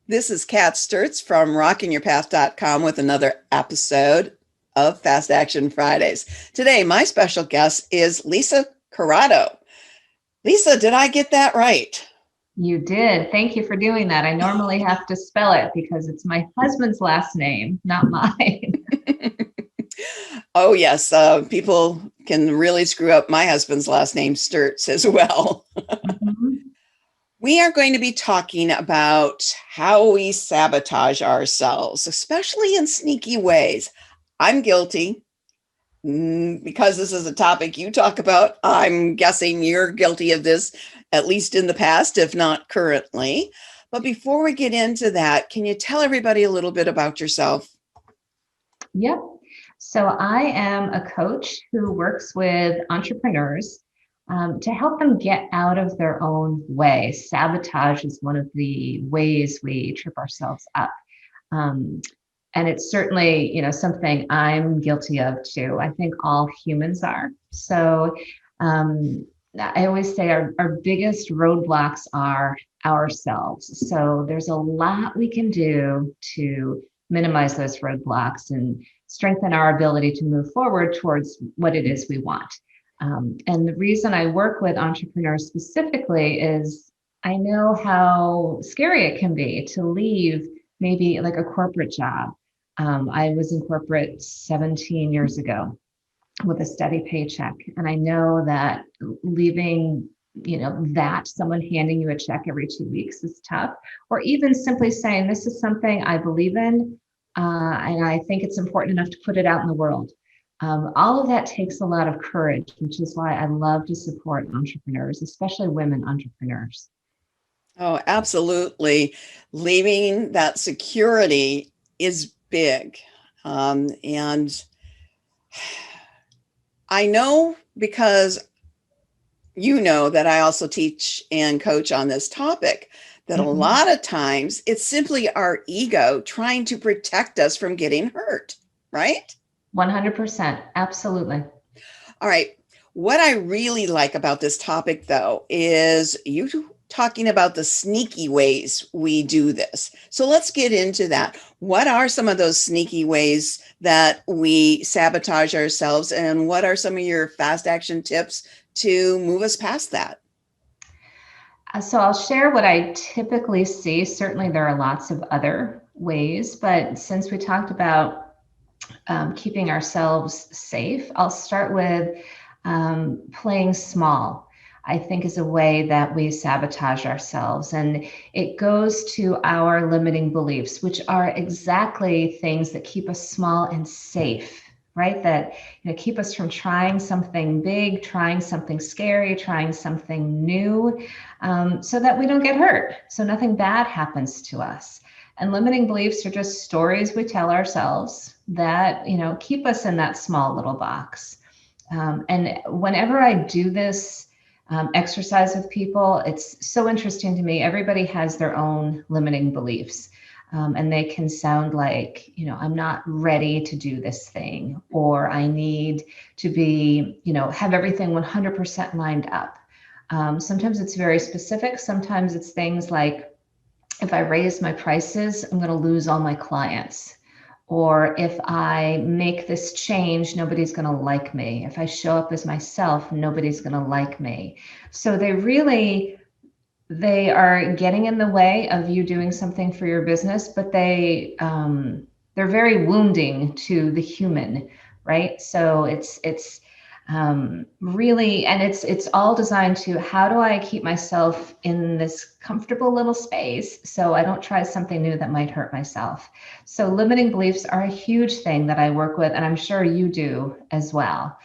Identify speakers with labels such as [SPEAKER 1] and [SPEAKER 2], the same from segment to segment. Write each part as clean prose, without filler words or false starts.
[SPEAKER 1] This is Kat Sturtz from rockingyourpath.com with another episode of Fast Action Fridays. Today, my special guest is Lisa Corrado. Lisa, did I get that right?
[SPEAKER 2] You did. Thank you for doing that. I normally have to spell it because it's my husband's last name, not mine.
[SPEAKER 1] Oh, yes. People can really screw up my husband's last name, Sturtz, as well.
[SPEAKER 2] Mhm.
[SPEAKER 1] We are going to be talking about how we sabotage ourselves, especially in sneaky ways. I'm guilty. Because this is a topic you talk about, I'm guessing you're guilty of this, at least in the past, if not currently. But before we get into that, can you tell everybody a little bit about yourself?
[SPEAKER 2] Yep. So I am a coach who works with entrepreneurs to help them get out of their own way. Sabotage is one of the ways we trip ourselves up. Um, and it's certainly, something I'm guilty of too. I think all humans are. So um, I always say our biggest roadblocks are ourselves. So there's a lot we can do to minimize those roadblocks and strengthen our ability to move forward towards what it is we want. And the reason I work with entrepreneurs specifically is I know how scary it can be to leave maybe like a corporate job. I was in corporate 17 years ago with a steady paycheck. And I know that leaving, that someone handing you a check every 2 weeks is tough, or even simply saying, this is something I believe in, and I think it's important enough to put it out in the world. All of that takes a lot of courage, which is why I love to support entrepreneurs, especially women entrepreneurs.
[SPEAKER 1] Oh, absolutely. Leaving that security is big. And I know because you know that I also teach and coach on this topic, that a
[SPEAKER 2] Mhm.
[SPEAKER 1] lot of times it's simply our ego trying to protect us from getting hurt, right?
[SPEAKER 2] 100%. Absolutely.
[SPEAKER 1] All right. What I really like about this topic, though, is you talking about the sneaky ways we do this. So let's get into that. What are some of those sneaky ways that we sabotage ourselves, and what are some of your fast action tips to move us past that?
[SPEAKER 2] So I'll share what I typically see. Certainly, there are lots of other ways, but since we talked about keeping ourselves safe, I'll start with playing small. I think is a way that we sabotage ourselves. And it goes to our limiting beliefs, which are exactly things that keep us small and safe, right? That keep us from trying something big, trying something scary, trying something new, so that we don't get hurt. So nothing bad happens to us. And limiting beliefs are just stories we tell ourselves that, keep us in that small little box. And whenever I do this exercise with people, it's so interesting to me. Everybody has their own limiting beliefs. And they can sound like, I'm not ready to do this thing, or I need to be, have everything 100% lined up. Sometimes it's very specific. Sometimes it's things like, if I raise my prices, I'm going to lose all my clients. Or if I make this change, nobody's going to like me. If I show up as myself, nobody's going to like me. So they are getting in the way of you doing something for your business, but they're very wounding to the human, right? So it's really, and it's all designed to, how do I keep myself in this comfortable little space so I don't try something new that might hurt myself. So limiting beliefs are a huge thing that I work with, and I'm sure you do as well.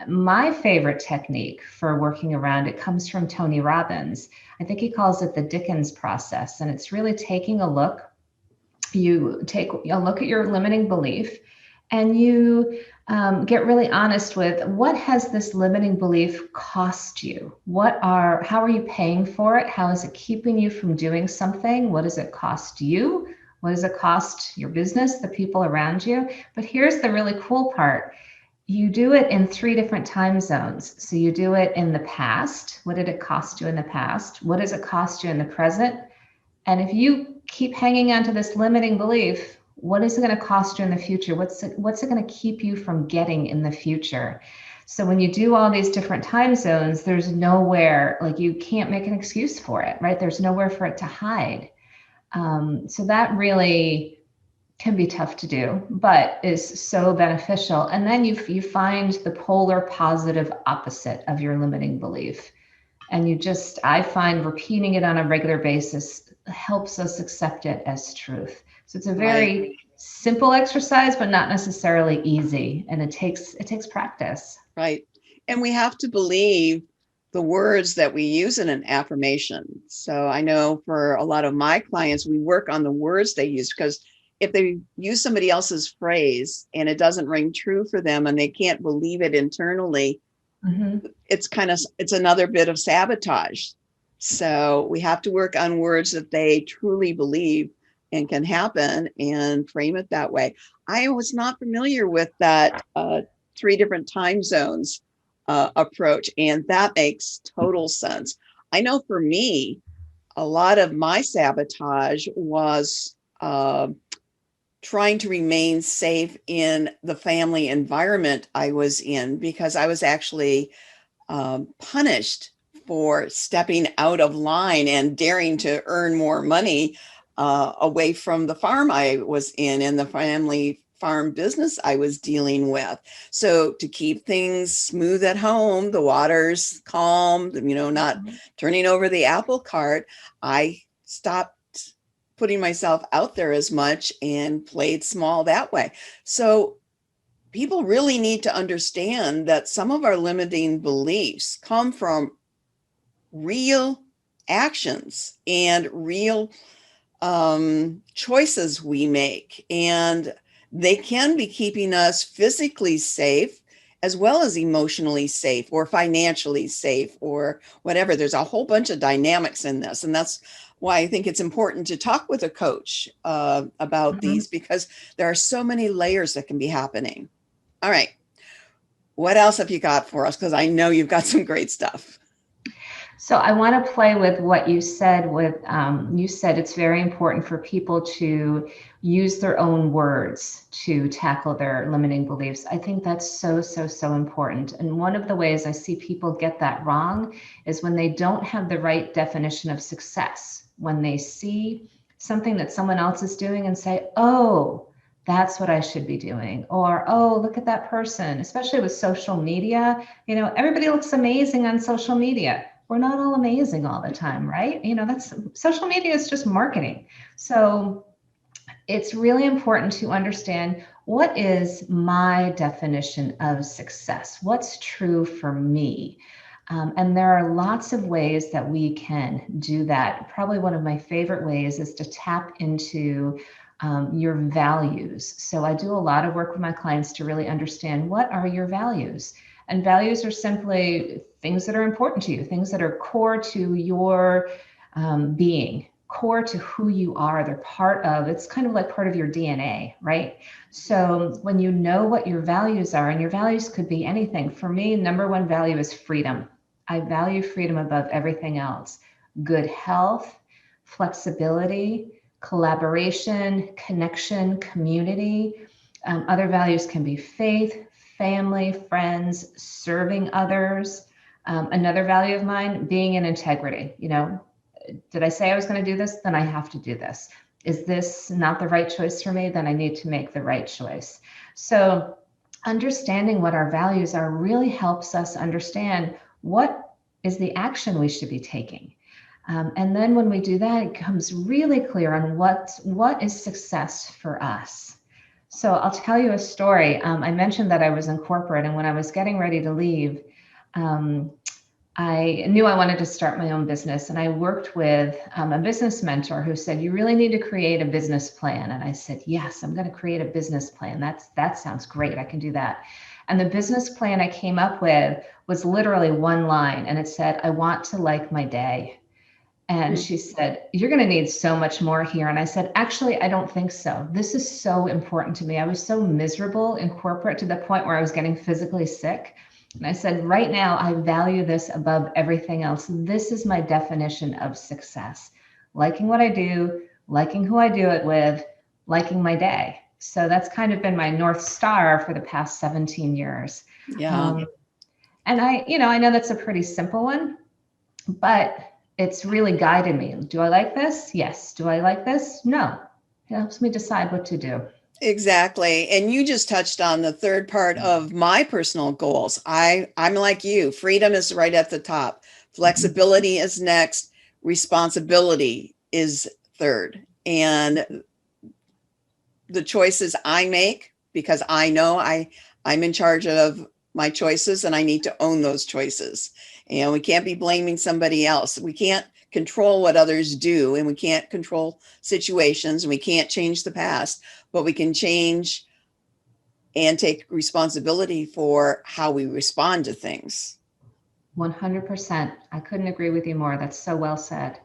[SPEAKER 2] My favorite technique for working around it comes from Tony Robbins. I think he calls it the Dickens process, and it's really taking a look. You take a look at your limiting belief, and you get really honest with, what has this limiting belief cost you? How are you paying for it? How is it keeping you from doing something? What does it cost you? What does it cost your business, the people around you? But here's the really cool part. You do it in 3 different time zones. So you do it in the past. What did it cost you in the past? What does it cost you in the present? And if you keep hanging on to this limiting belief, what is it going to cost you in the future? What's it going to keep you from getting in the future? So when you do all these different time zones, there's nowhere, like you can't make an excuse for it, right? There's nowhere for it to hide. So that really can be tough to do, but is so beneficial. And then you find the polar positive opposite of your limiting belief. And I find repeating it on a regular basis helps us accept it as truth. So it's a
[SPEAKER 1] Right.
[SPEAKER 2] very simple exercise, but not necessarily easy. And it takes practice.
[SPEAKER 1] Right. And we have to believe the words that we use in an affirmation. So I know for a lot of my clients, we work on the words they use, because if they use somebody else's phrase and it doesn't ring true for them and they can't believe it internally, it's another bit of sabotage. So we have to work on words that they truly believe and can happen and frame it that way. I was not familiar with that 3 different time zones approach, and that makes total sense. I know for me, a lot of my sabotage was trying to remain safe in the family environment I was in, because I was actually punished for stepping out of line and daring to earn more money away from the farm I was in and the family farm business I was dealing with. So to keep things smooth at home, the waters calm, not turning over the apple cart, I stopped putting myself out there as much and played small that way. So people really need to understand that some of our limiting beliefs come from real actions and real choices we make. And they can be keeping us physically safe as well as emotionally safe or financially safe or whatever. There's a whole bunch of dynamics in this. And that's why I think it's important to talk with a coach about these, because there are so many layers that can be happening. All right. What else have you got for us? Because I know you've got some great stuff.
[SPEAKER 2] So I want to play with what you said. You said it's very important for people to use their own words to tackle their limiting beliefs. I think that's so, so, so important. And one of the ways I see people get that wrong is when they don't have the right definition of success. When they see something that someone else is doing and say, oh, that's what I should be doing. Or, oh, look at that person, especially with social media. Everybody looks amazing on social media. We're not all amazing all the time, right? That's social media is just marketing. So it's really important to understand, what is my definition of success? What's true for me? And there are lots of ways that we can do that. Probably one of my favorite ways is to tap into your values. So I do a lot of work with my clients to really understand, what are your values? And values are simply things that are important to you, things that are core to your being, core to who you are. They're it's kind of like part of your DNA, right? So when you know what your values are, and your values could be anything. For me, number one value is freedom. I value freedom above everything else. Good health, flexibility, collaboration, connection, community. Other values can be faith, family, friends, serving others. Another value of mine, being in integrity. Did I say I was going to do this? Then I have to do this. Is this not the right choice for me? Then I need to make the right choice. So understanding what our values are really helps us understand what is the action we should be taking. And then when we do that, it becomes really clear on what is success for us. So I'll tell you a story. I mentioned that I was in corporate, and when I was getting ready to leave, I knew I wanted to start my own business. And I worked with a business mentor who said, you really need to create a business plan. And I said, yes, I'm going to create a business plan. That sounds great. I can do that. And the business plan I came up with was literally one line. And it said, I want to like my day. And she said, you're going to need so much more here. And I said, actually, I don't think so. This is so important to me. I was so miserable in corporate to the point where I was getting physically sick. And I said, right now, I value this above everything else. This is my definition of success. Liking what I do, liking who I do it with, liking my day. So that's kind of been my North Star for the past 17 years.
[SPEAKER 1] Yeah,
[SPEAKER 2] And I know that's a pretty simple one, but it's really guided me. Do I like this? Yes. Do I like this? No. It helps me decide what to do.
[SPEAKER 1] exactly. And you just touched on the third part of my personal goals. I'm like you. Freedom is right at the top. Flexibility is next. Responsibility is third. And the choices I make, because I know I'm in charge of my choices and I need to own those choices. And we can't be blaming somebody else. We can't control what others do, and we can't control situations, and we can't change the past, but we can change and take responsibility for how we respond to things.
[SPEAKER 2] 100%. I couldn't agree with you more. That's so well said.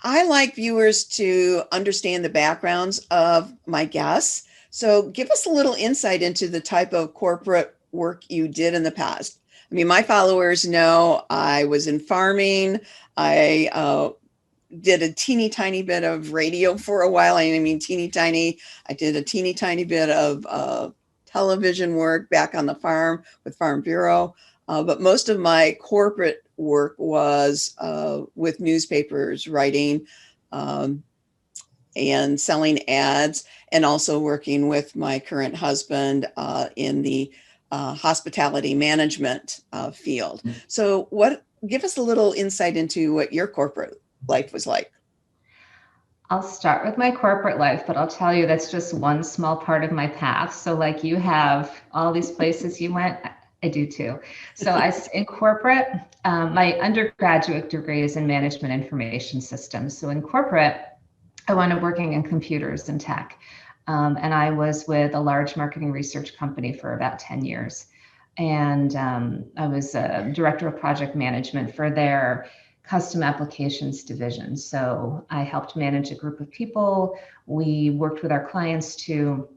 [SPEAKER 1] I like viewers to understand the backgrounds of my guests. So give us a little insight into the type of corporate work you did in the past. I mean, my followers know I was in farming. I did a teeny tiny bit of radio for a while. I mean, teeny tiny. I did a teeny tiny bit of television work back on the farm with Farm Bureau. But most of my corporate work was with newspapers, writing and selling ads, and also working with my current husband in the hospitality management field. So, give us a little insight into what your corporate life was like.
[SPEAKER 2] I'll start with my corporate life, but I'll tell you that's just one small part of my path. So, like you have all these places you went, I do too. So, in corporate, my undergraduate degree is in management information systems. So, in corporate, I wound up working in computers and tech. And I was with a large marketing research company for about 10 years. And I was a director of project management for their custom applications division. So I helped manage a group of people. We worked with our clients to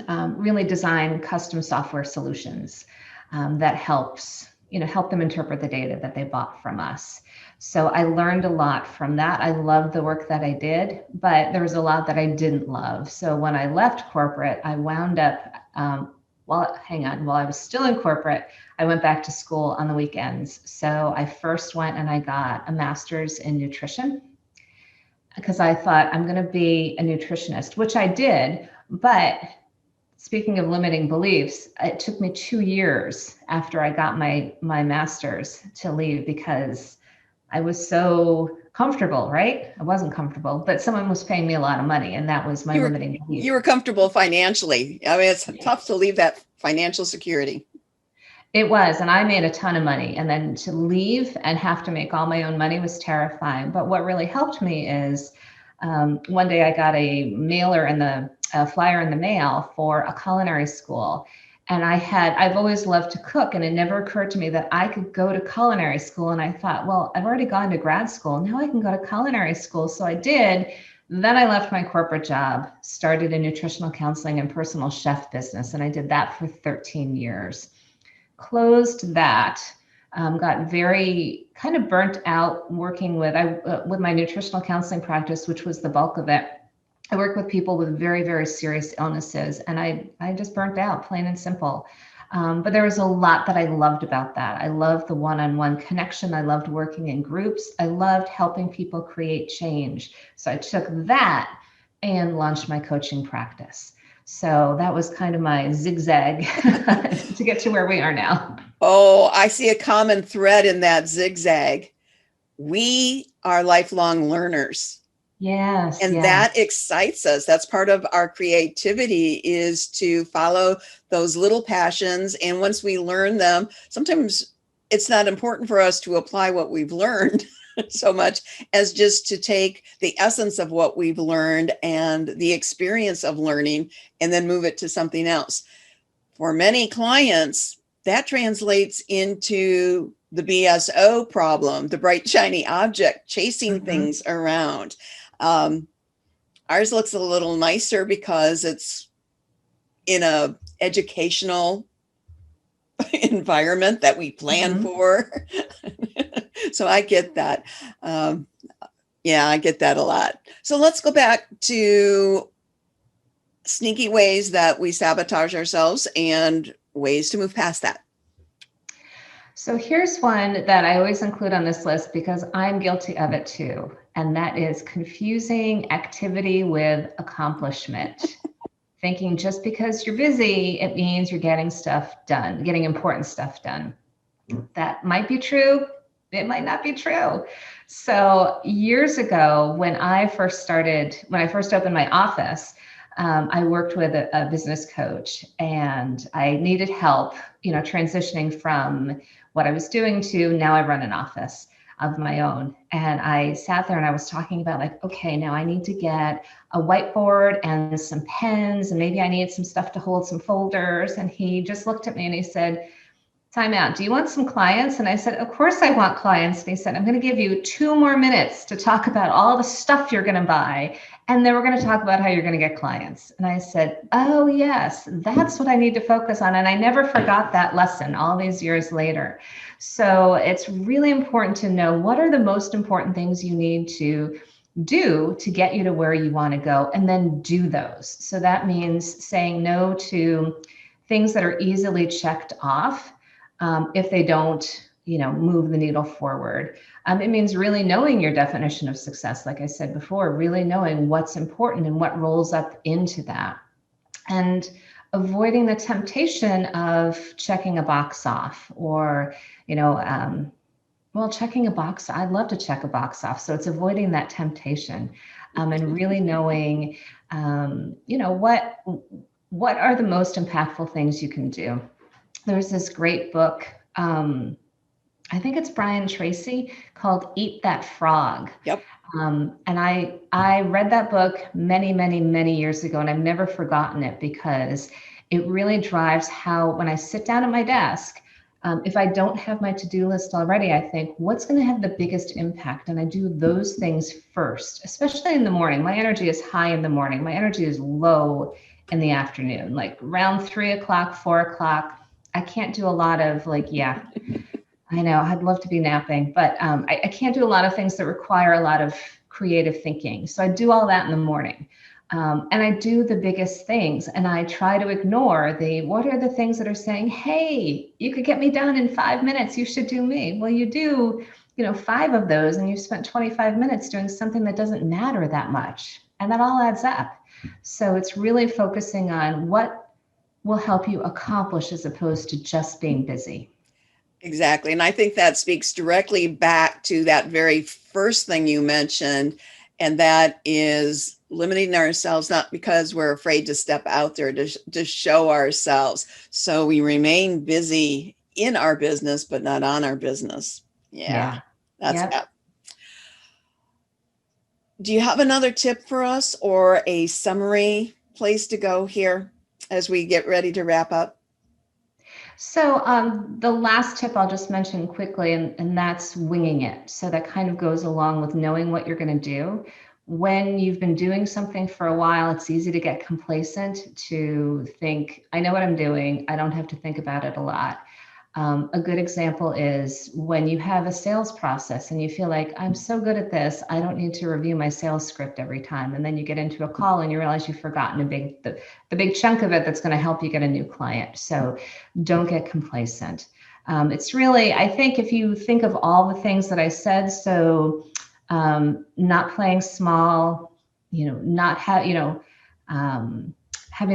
[SPEAKER 2] really design custom software solutions that help them interpret the data that they bought from us. So I learned a lot from that. I loved the work that I did, but there was a lot that I didn't love. So when I left corporate, I wound up, while I was still in corporate, I went back to school on the weekends. So I first went and I got a master's in nutrition because I thought I'm going to be a nutritionist, which I did. But speaking of limiting beliefs, it took me 2 years after I got my master's to leave because I was so comfortable, right? I wasn't comfortable, but someone was paying me a lot of money, and that was my limiting belief.
[SPEAKER 1] You were comfortable financially. I mean, it's tough to leave that financial security.
[SPEAKER 2] It was, and I made a ton of money. And then to leave and have to make all my own money was terrifying. But what really helped me is one day I got a flyer in the mail for a culinary school. And I've always loved to cook, and it never occurred to me that I could go to culinary school. And I thought, well, I've already gone to grad school. Now I can go to culinary school. So I did. Then I left my corporate job, started a nutritional counseling and personal chef business. And I did that for 13 years. Closed that, got very kind of burnt out working with my nutritional counseling practice, which was the bulk of it. I work with people with very, very serious illnesses, and I just burnt out, plain and simple. But there was a lot that I loved about that. I loved the one-on-one connection. I loved working in groups. I loved helping people create change. So I took that and launched my coaching practice. So that was kind of my zigzag to get to where we are now.
[SPEAKER 1] Oh, I see a common thread in that zigzag. We are lifelong learners.
[SPEAKER 2] Yes.
[SPEAKER 1] And
[SPEAKER 2] yes.
[SPEAKER 1] that excites us. That's part of our creativity, is to follow those little passions. And once we learn them, sometimes it's not important for us to apply what we've learned so much as just to take the essence of what we've learned and the experience of learning and then move it to something else. For many clients, that translates into the BSO problem, the bright, shiny object, chasing things around. Ours looks a little nicer because it's in a educational environment that we plan for. So I get that. Yeah, I get that a lot. So let's go back to sneaky ways that we sabotage ourselves and ways to move past that.
[SPEAKER 2] So here's one that I always include on this list because I'm guilty of it too. And that is confusing activity with accomplishment. Thinking just because you're busy, it means you're getting stuff done, getting important stuff done. That might be true. It might not be true. So years ago, when I first opened my office, I worked with a business coach, and I needed help, transitioning from what I was doing to now I run an office of my own. And I sat there and I was talking about like, okay, now I need to get a whiteboard and some pens, and maybe I need some stuff to hold some folders. And he just looked at me and he said, time out. Do you want some clients? And I said, of course I want clients. And he said, I'm going to give you 2 more minutes to talk about all the stuff you're going to buy. And then we're going to talk about how you're going to get clients. And I said, oh yes, that's what I need to focus on. And I never forgot that lesson all these years later. So it's really important to know what are the most important things you need to do to get you to where you want to go, and then do those. So that means saying no to things that are easily checked off. If they don't, move the needle forward. It means really knowing your definition of success. Like I said before, really knowing what's important and what rolls up into that. And avoiding the temptation of checking a box off, or, checking a box. I'd love to check a box off. So it's avoiding that temptation, and really knowing, what are the most impactful things you can do. There's this great book, I think it's Brian Tracy, called Eat That Frog.
[SPEAKER 1] Yep.
[SPEAKER 2] And I read that book many, many, many years ago, and I've never forgotten it because it really drives how, when I sit down at my desk, if I don't have my to-do list already, I think, what's going to have the biggest impact? And I do those things first, especially in the morning. My energy is high in the morning. My energy is low in the afternoon, like around 3 o'clock, 4 o'clock. I can't do a lot of I know I'd love to be napping, but I can't do a lot of things that require a lot of creative thinking. So I do all that in the morning. And I do the biggest things, and I try to ignore what are the things that are saying, hey, you could get me done in 5 minutes. You should do me. Well, you do, 5 of those, and you've spent 25 minutes doing something that doesn't matter that much. And that all adds up. So it's really focusing on what will help you accomplish as opposed to just being busy.
[SPEAKER 1] Exactly. And I think that speaks directly back to that very first thing you mentioned. And that is limiting ourselves, not because we're afraid to step out there to show ourselves. So we remain busy in our business, but not on our business. Yeah. That's
[SPEAKER 2] Yep.
[SPEAKER 1] that. Do you have another tip for us, or a summary place to go here as we get ready to wrap up?
[SPEAKER 2] So the last tip I'll just mention quickly, and that's winging it. So that kind of goes along with knowing what you're going to do. When you've been doing something for a while, it's easy to get complacent, to think, I know what I'm doing. I don't have to think about it a lot. A good example is when you have a sales process and you feel like, I'm so good at this, I don't need to review my sales script every time. And then you get into a call and you realize you've forgotten the big chunk of it that's going to help you get a new client. So don't get complacent. It's really, I think if you think of all the things that I said, so not playing small, not having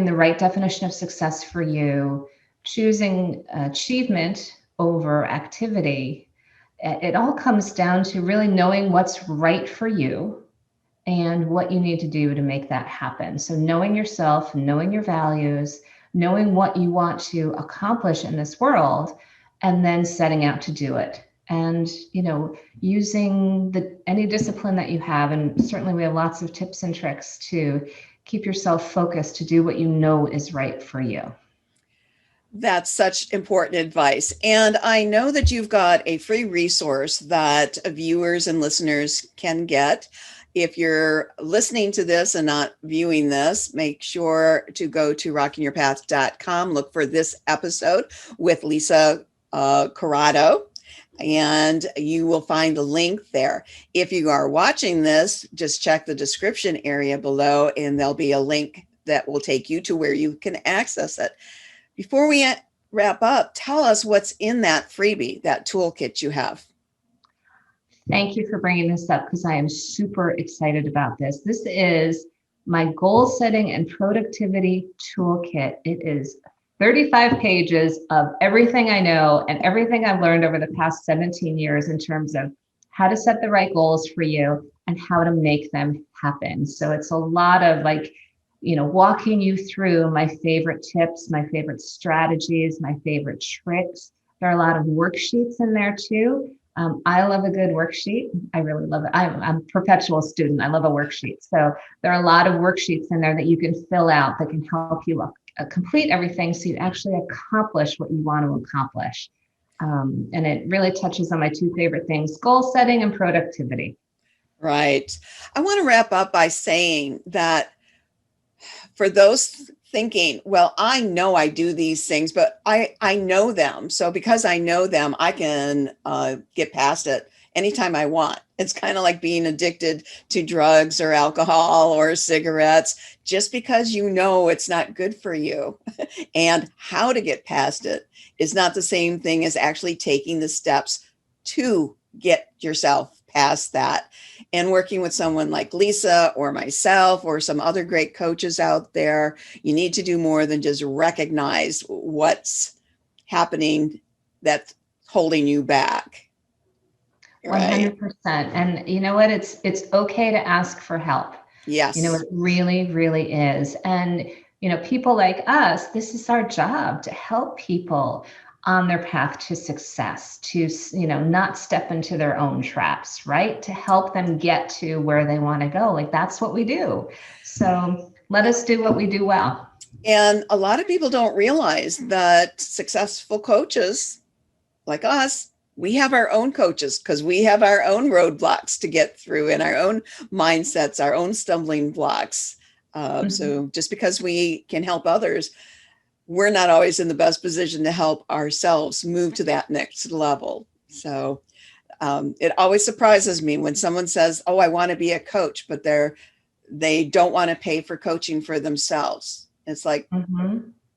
[SPEAKER 2] the right definition of success for you, choosing achievement over activity, it all comes down to really knowing what's right for you and what you need to do to make that happen. So knowing yourself, knowing your values, knowing what you want to accomplish in this world, and then setting out to do it. And, using any discipline that you have, and certainly we have lots of tips and tricks to keep yourself focused to do what you know is right for you.
[SPEAKER 1] That's such important advice. And I know that you've got a free resource that viewers and listeners can get. If you're listening to this and not viewing this, make sure to go to rockingyourpath.com, look for this episode with Lisa Corrado. and you will find the link there. If you are watching this, just check the description area below and there'll be a link that will take you to where you can access it. Before we wrap up, tell us what's in that freebie, that toolkit you have.
[SPEAKER 2] Thank you for bringing this up because I am super excited about this. This is my goal setting and productivity toolkit. It is 35 pages of everything I know and everything I've learned over the past 17 years in terms of how to set the right goals for you and how to make them happen. So it's a lot of walking you through my favorite tips, my favorite strategies, my favorite tricks. There are a lot of worksheets in there too. I love a good worksheet. I really love it. I'm a perpetual student. I love a worksheet. So there are a lot of worksheets in there that you can fill out that can help you complete everything so you actually accomplish what you want to accomplish. And it really touches on my two favorite things, goal setting and productivity.
[SPEAKER 1] Right. I want to wrap up by saying that for those thinking, well, I know I do these things, but I know them. So because I know them, I can get past it anytime I want. It's kind of like being addicted to drugs or alcohol or cigarettes. Just because you know it's not good for you and how to get past it is not the same thing as actually taking the steps to get yourself past that. And working with someone like Lisa or myself or some other great coaches out there, you need to do more than just recognize what's happening that's holding you back. Right.
[SPEAKER 2] 100%. And you know what? It's okay to ask for help.
[SPEAKER 1] Yes.
[SPEAKER 2] It really, really is. And, people like us, this is our job to help people on their path to success, to, not step into their own traps, right? To help them get to where they want to go. Like that's what we do. So let us do what we do well.
[SPEAKER 1] And a lot of people don't realize that successful coaches like us, we have our own coaches because we have our own roadblocks to get through and our own mindsets, our own stumbling blocks. So just because we can help others, we're not always in the best position to help ourselves move to that next level. So it always surprises me when someone says, oh, I want to be a coach, but they don't want to pay for coaching for themselves. It's like,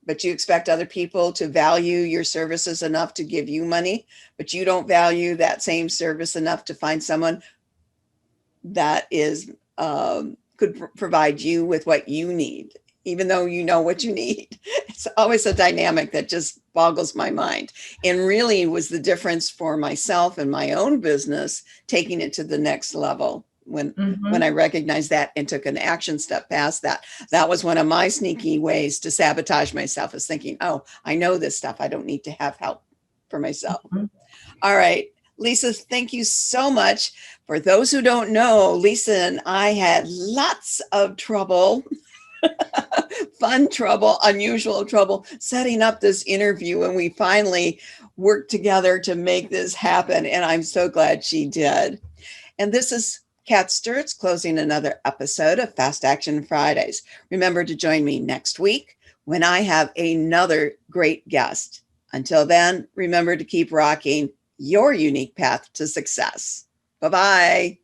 [SPEAKER 1] but you expect other people to value your services enough to give you money, but you don't value that same service enough to find someone that is could provide you with what you need, even though you know what you need. It's always a dynamic that just boggles my mind, and really was the difference for myself and my own business, taking it to the next level. When I recognized that and took an action step past that. That was one of my sneaky ways to sabotage myself, is thinking, oh, I know this stuff. I don't need to have help for myself. All right. Lisa, thank you so much. For those who don't know, Lisa and I had lots of trouble, fun trouble, unusual trouble setting up this interview. And we finally worked together to make this happen. And I'm so glad she did. And this is Kat Sturtz closing another episode of Fast Action Fridays. Remember to join me next week when I have another great guest. Until then, remember to keep rocking your unique path to success. Bye-bye.